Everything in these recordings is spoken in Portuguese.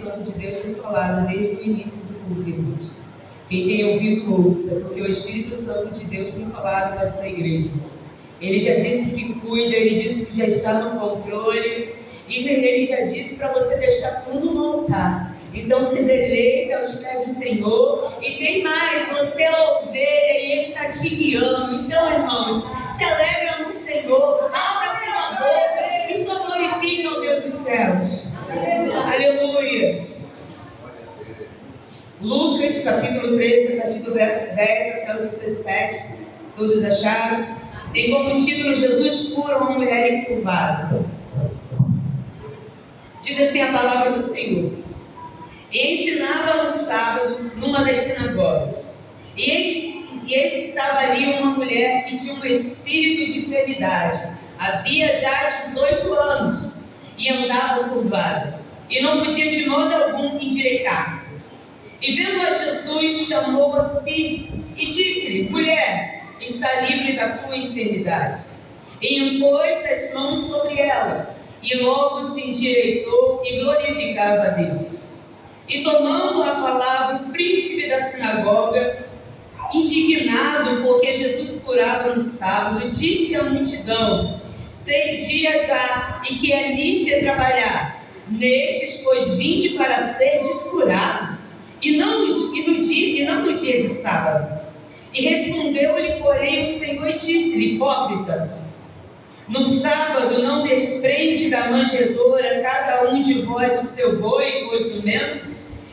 Santo de Deus tem falado desde o início do culto, irmãos. Quem tem ouvido, ouça, porque o Espírito Santo de Deus tem falado na sua igreja. Ele já disse que cuida, ele disse que já está no controle, e ele já disse para você deixar tudo no altar. Então se deleita aos pés do Senhor, e tem mais, você é a ovelha e Ele está te guiando. Então, irmãos, se alegra no Senhor, abra sua boca e só glorifica o Deus dos céus. Aleluia. Lucas capítulo 13, a partir do verso 10 até o 17, todos acharam? Tem como título: Jesus cura uma mulher encurvada. Diz assim a palavra do Senhor: e ensinava no sábado numa das sinagogas. E eis que estava ali uma mulher que tinha um espírito de enfermidade. Havia já 18 anos e andava curvada, e não podia de modo algum endireitar-se. E vendo a Jesus, chamou a si e disse-lhe: mulher, está livre da tua enfermidade. E impôs as mãos sobre ela, e logo se endireitou e glorificava a Deus. E tomando a palavra o príncipe da sinagoga, indignado porque Jesus curava no sábado, disse à multidão: 6 dias há e que é lícito trabalhar. Nestes, pois, vinde para serdes curado, e não no dia de sábado. E respondeu-lhe, porém, o Senhor e disse-lhe: hipócrita, no sábado não desprende da manjedoura cada um de vós o seu boi ou jumento,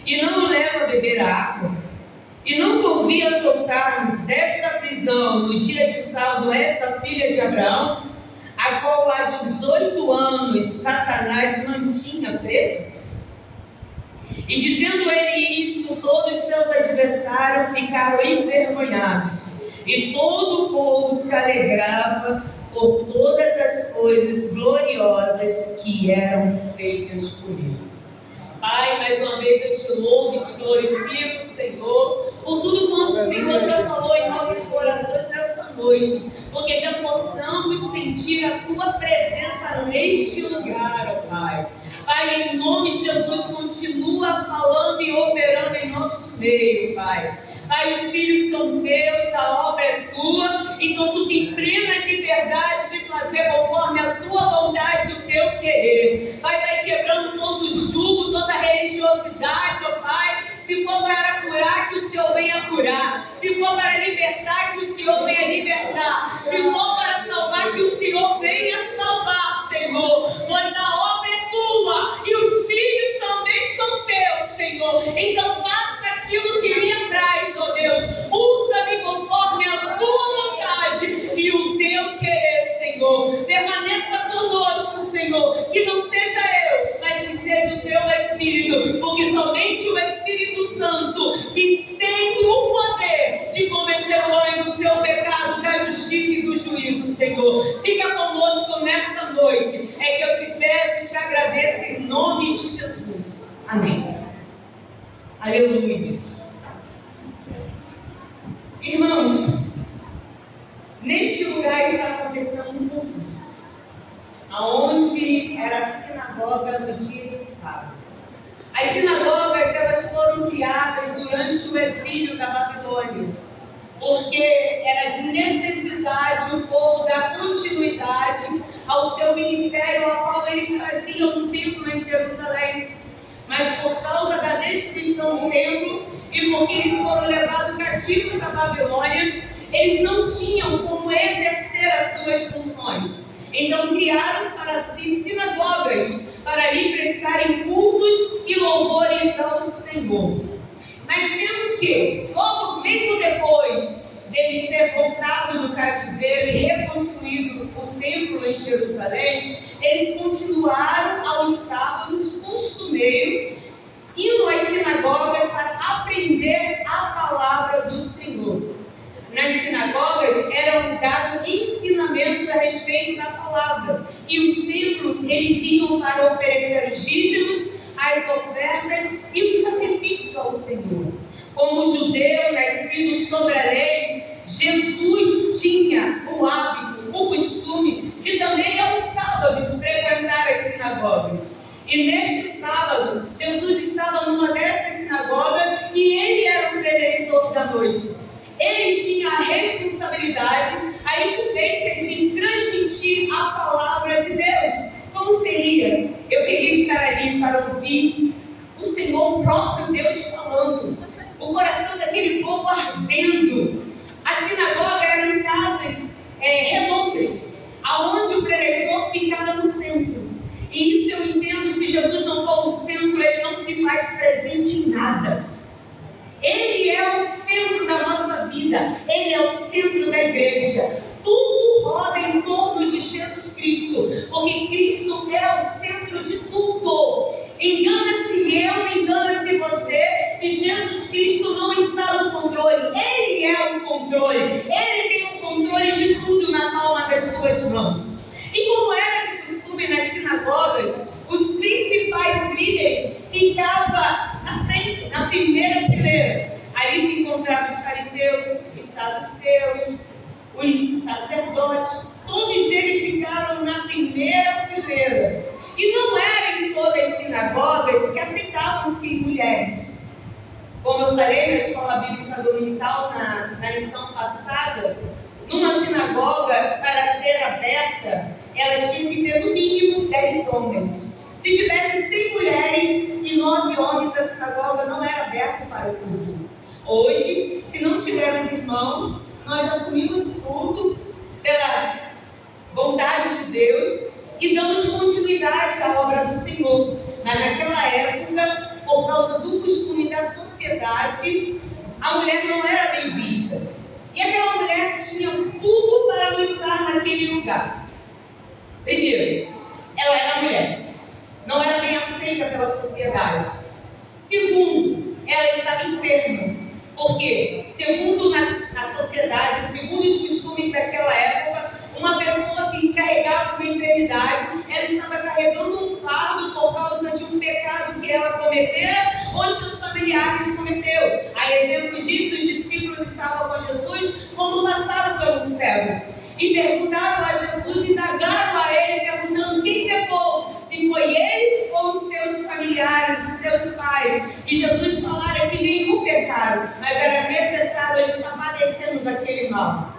e não o leva a beber a água? E não convia soltar desta prisão no dia de sábado esta filha de Abraão, a qual há 18 anos Satanás mantinha presa? E dizendo ele isto, todos seus adversários ficaram envergonhados, e todo o povo se alegrava por todas as coisas gloriosas que eram feitas por ele. Pai, mais uma vez eu te louvo e te glorifico, Senhor, por tudo quanto o Senhor já falou em nossos corações nessa noite, porque já possamos sentir a Tua presença neste lugar, ó Pai. Pai, em nome de Jesus, continua falando e operando em nosso meio, Pai. Pai, os filhos são teus, a obra é tua, então tu tem plena liberdade de fazer conforme a tua vontade e o teu querer. Pai, vai quebrando todo jugo, toda religiosidade, ó Pai. Se for para curar, que o Senhor venha curar. Se for para libertar, que o Senhor venha libertar. Se for para salvar, que o Senhor venha salvar, Senhor. Pois a obra é tua e os filhos também são teus, Senhor. Então faça aquilo que me apraz, ó Deus. Usa-me conforme a tua vontade e o teu querer, Senhor. Permaneça conosco, Senhor. Que não seja eu, mas que seja o teu Espírito. Porque somente o Espírito Santo, que tem o poder de convencer o homem do seu pecado, da justiça e do juízo, Senhor. Fica conosco nesta noite. É que eu te peço e te agradeço em nome de Jesus. Amém. Aleluia. Irmãos, neste lugar está acontecendo um culto, aonde era a sinagoga no dia de sábado. As sinagogas, elas foram criadas durante o exílio da Babilônia, porque era de necessidade o povo dar continuidade ao seu ministério, ao qual eles faziam no templo em Jerusalém. Mas por causa da destruição do templo e porque eles foram levados cativos à Babilônia, eles não tinham como exercer as suas funções. Então criaram para si sinagogas, para lhe prestarem cultos e louvores ao Senhor. Mas sendo que, logo mesmo depois deles ter voltado do cativeiro e reconstruído o templo em Jerusalém, eles continuaram aos sábados costumeiros, indo às sinagogas para aprender a palavra do Senhor. Nas sinagogas era dado ensinamento a respeito da palavra, e os templos eles iam para oferecer os dízimos, as ofertas e os sacrifícios ao Senhor. Como judeu nascido sobre a lei, Jesus tinha o hábito, o costume de também aos sábados frequentar as sinagogas. E neste sábado, Jesus estava da noite. Ele tinha a responsabilidade, a incumbência de transmitir a palavra de Deus. Como seria? Eu queria estar ali para ouvir o Senhor, o próprio Deus falando, o coração daquele povo ardendo. A sinagoga era em casas redondas, aonde o preletor ficava no centro. E isso eu entendo, se Jesus não for o centro, ele não se faz presente em nada. Ele é o centro da nossa vida, ele é o centro da igreja. Tudo roda em torno de Jesus Cristo, porque Cristo é o centro de tudo. Engana-se eu, engana-se você, se Jesus Cristo não está no controle. Ele é o controle, ele tem o controle de tudo na palma das suas mãos. E como era de costume nas sinagogas, os principais líderes ficavam na frente, na primeira fileira. Ali se encontravam os fariseus, os saduceus, os sacerdotes. Todos eles ficaram na primeira fileira. E não era em todas as sinagogas que aceitavam-se mulheres. Como eu falei na escola bíblica dominical, na lição passada, numa sinagoga, para ser aberta, elas tinham que ter no mínimo 10 homens. Se tivesse 100 mulheres e 9 homens, a sinagoga não era aberta para o culto. Hoje, se não tivermos irmãos, nós assumimos o culto pela vontade de Deus e damos continuidade à obra do Senhor. Mas naquela época, por causa do costume da sociedade, a mulher não era bem vista. E aquela mulher tinha tudo para não estar naquele lugar. Primeiro, ela era mulher. Não era bem aceita pela sociedade. Segundo, ela estava enferma. Porque, segundo na sociedade, segundo os costumes daquela época, uma pessoa que carregava uma enfermidade, ela estava carregando um fardo por causa de um pecado que ela cometera ou seus familiares cometeu. A exemplo disso, os discípulos estavam com Jesus quando passaram pelo cego. E perguntaram a Jesus, indagaram a ele, perguntando quem pecou, se foi ele ou os seus familiares, os seus pais. E Jesus falaram que nenhum pecaram, mas era necessário, ele estar padecendo daquele mal.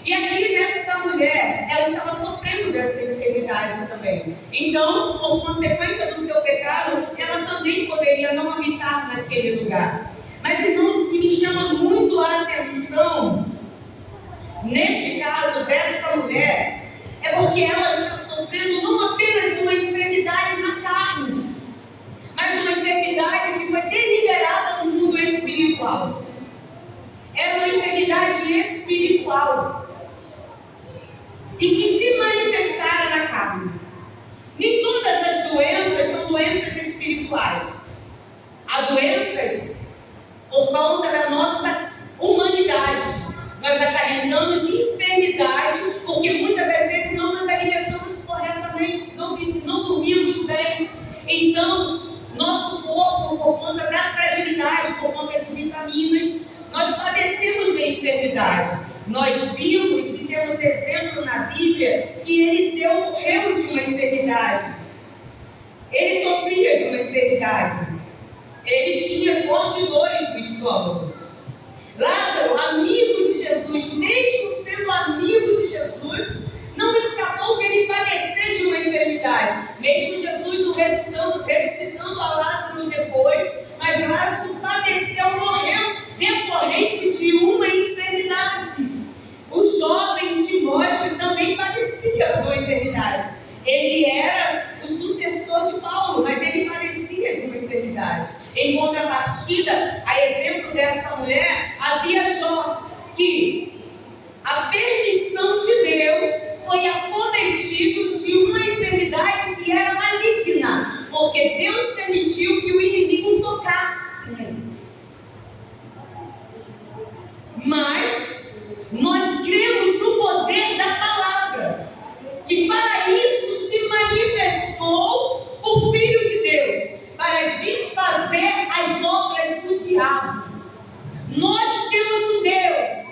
E aqui nesta mulher, ela estava sofrendo dessa enfermidade também. Então, por consequência do seu pecado, ela também poderia não habitar naquele lugar. Mas, irmãos, o que me chama muito a atenção neste caso desta mulher, é porque ela está sofrendo não apenas uma enfermidade na carne, mas uma enfermidade que foi deliberada no mundo espiritual. Era uma enfermidade espiritual e que se manifestara na carne. Nem todas as doenças são doenças espirituais. Há doenças por conta da nossa humanidade. Nós acarretamos enfermidade porque muitas das vezes não nos alimentamos corretamente, não dormimos bem. Então, nosso corpo, por conta da fragilidade, por conta de vitaminas, nós padecemos de enfermidade. Nós vimos e temos exemplo na Bíblia que Eliseu morreu de uma enfermidade. Ele sofria de uma enfermidade. Ele tinha fortes dores no estômago. Lázaro, amigo de Jesus, mesmo sendo amigo de Jesus, não escapou dele padecer de uma enfermidade. Mesmo Jesus o ressuscitando a Lázaro depois, mas Lázaro padeceu, morreu decorrente de uma enfermidade. O jovem Timóteo também padecia de uma enfermidade. Ele era o sucessor de Paulo, mas ele padecia de uma enfermidade. Em contrapartida, a exemplo dessa mulher, havia Jó, que a permissão de Deus foi acometido de uma enfermidade que era maligna, porque Deus permitiu que o inimigo tocasse nele. Mas nós cremos no poder da palavra, que para isso se manifestou o Filho de Deus, para desfazer as obras do diabo. Nós temos um Deus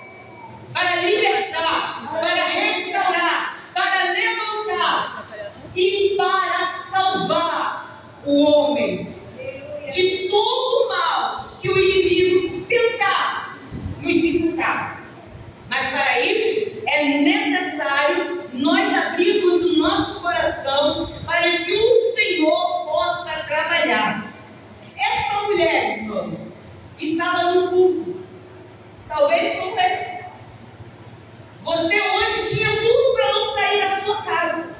para libertar, para restaurar, para levantar e para salvar o homem de todo o mal que o inimigo tentar irmãos, estava no culto. Talvez como esse. Você hoje tinha tudo para não sair da sua casa.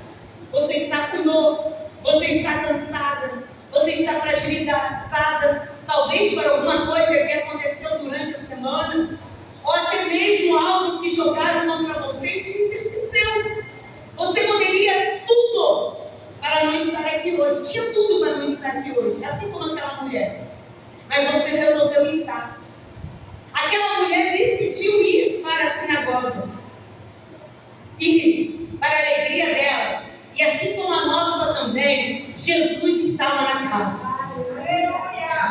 Você está com dor, você está cansada, você está fragilizada, talvez por alguma coisa que aconteceu durante a semana, ou até mesmo algo que jogaram contra você e te entristeceu. Você poderia tudo para não estar aqui hoje, tinha tudo para não estar aqui hoje, assim como aquela mulher, mas você resolveu estar. Aquela mulher decidiu ir para a sinagoga, e para a alegria dela, e assim como a nossa também, Jesus estava na casa.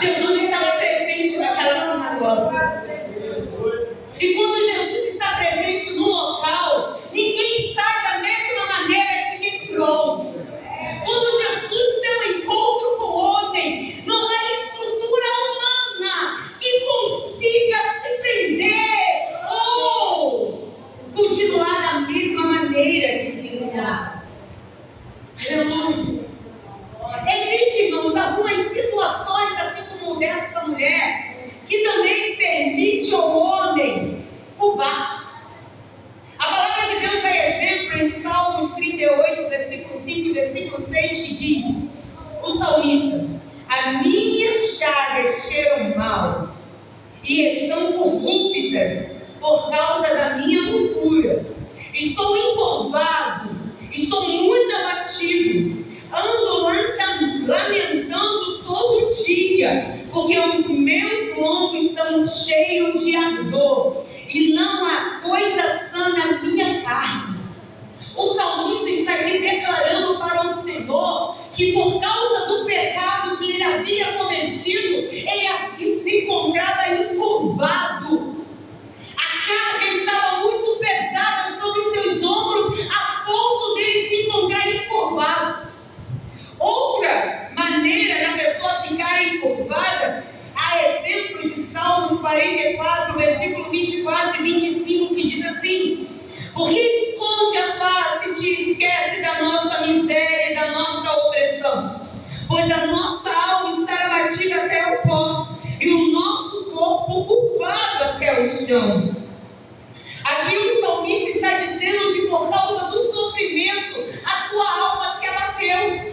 Jesus estava presente naquela sinagoga. E quando Jesus está presente no local, ninguém sai da mesma maneira que entrou. Quando Jesus tem um encontro com o homem, não há estrutura humana que consiga se prender ou continuar da mesma maneira que se encontrava. Aleluia. Existem, irmãos, algumas situações, assim como dessa mulher, que também permite ao homem curvar-se. A palavra de Deus dá exemplo em Salmos 38, versículo 5 e versículo 6, que diz, o salmista: as minhas chagas cheiram mal e estão corruptas por causa da minha loucura. Estou encurvado, estou muito abatido, ando lamentando todo dia, porque os meus lombos estão cheios de ardor, e não há coisa sã na minha carne. O salmista está aqui declarando para o Senhor que por causa do pecado que ele havia cometido, ele se encontrava encurvado. A carga estava muito pesada sobre os seus ombros, a ponto dele se encontrar encurvado. Outra maneira da pessoa ficar encurvada, há exemplo de Salmos 44, versículo 24 e 25, que diz assim: porque esconde a face e te esquece da nossa miséria e da nossa opressão, pois a nossa alma está abatida até o pó, e o nosso corpo curvado até o chão. Aqui o salmista está dizendo que por causa do sofrimento, a sua alma se abateu.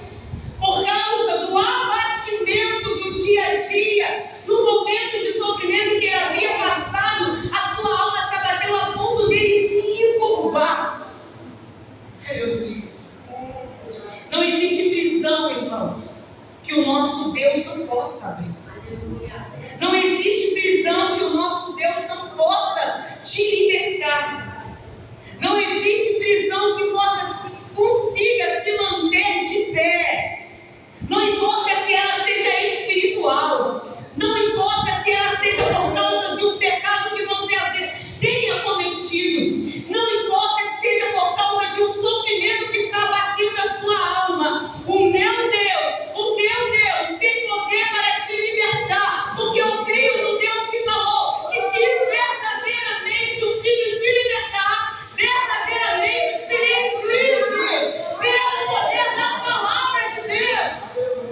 Por causa do abatimento do dia a dia, do momento de sofrimento que ele havia passado, a sua alma se abateu a ponto dele se encurvar. Não existe prisão, irmãos, que o nosso Deus não possa abrir. Não existe prisão que o nosso Deus não possa te libertar. Não existe prisão que consiga se manter de pé. Não importa se ela seja espiritual, não importa se ela seja por causa de um pecado que você tenha cometido, não importa que seja por causa de um sofrimento que está abatendo a sua alma. O meu Deus, o teu Deus tem poder para te libertar, porque eu creio no Deus que falou que se verdadeiramente o Filho te libertar, verdadeiramente sereis livres pelo poder da palavra de Deus.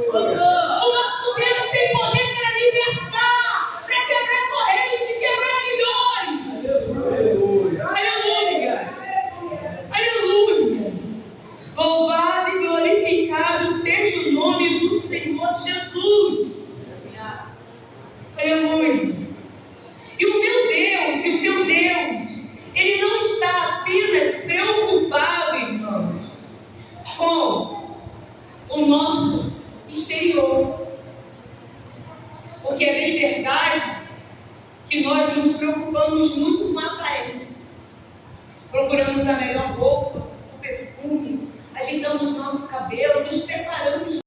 O nosso Deus tem poder para libertar, para quebrar correntes, quebrar milhões. Aleluia. Aleluia. Louvado e glorificado seja o nome do Senhor Jesus. Aleluia. E o teu Deus, Ele não está apenas preocupado, irmãos, com o nosso exterior. Porque é bem verdade que nós nos preocupamos muito com a aparência. Procuramos a melhor roupa, o perfume, ajeitamos nosso cabelo, nos preparamos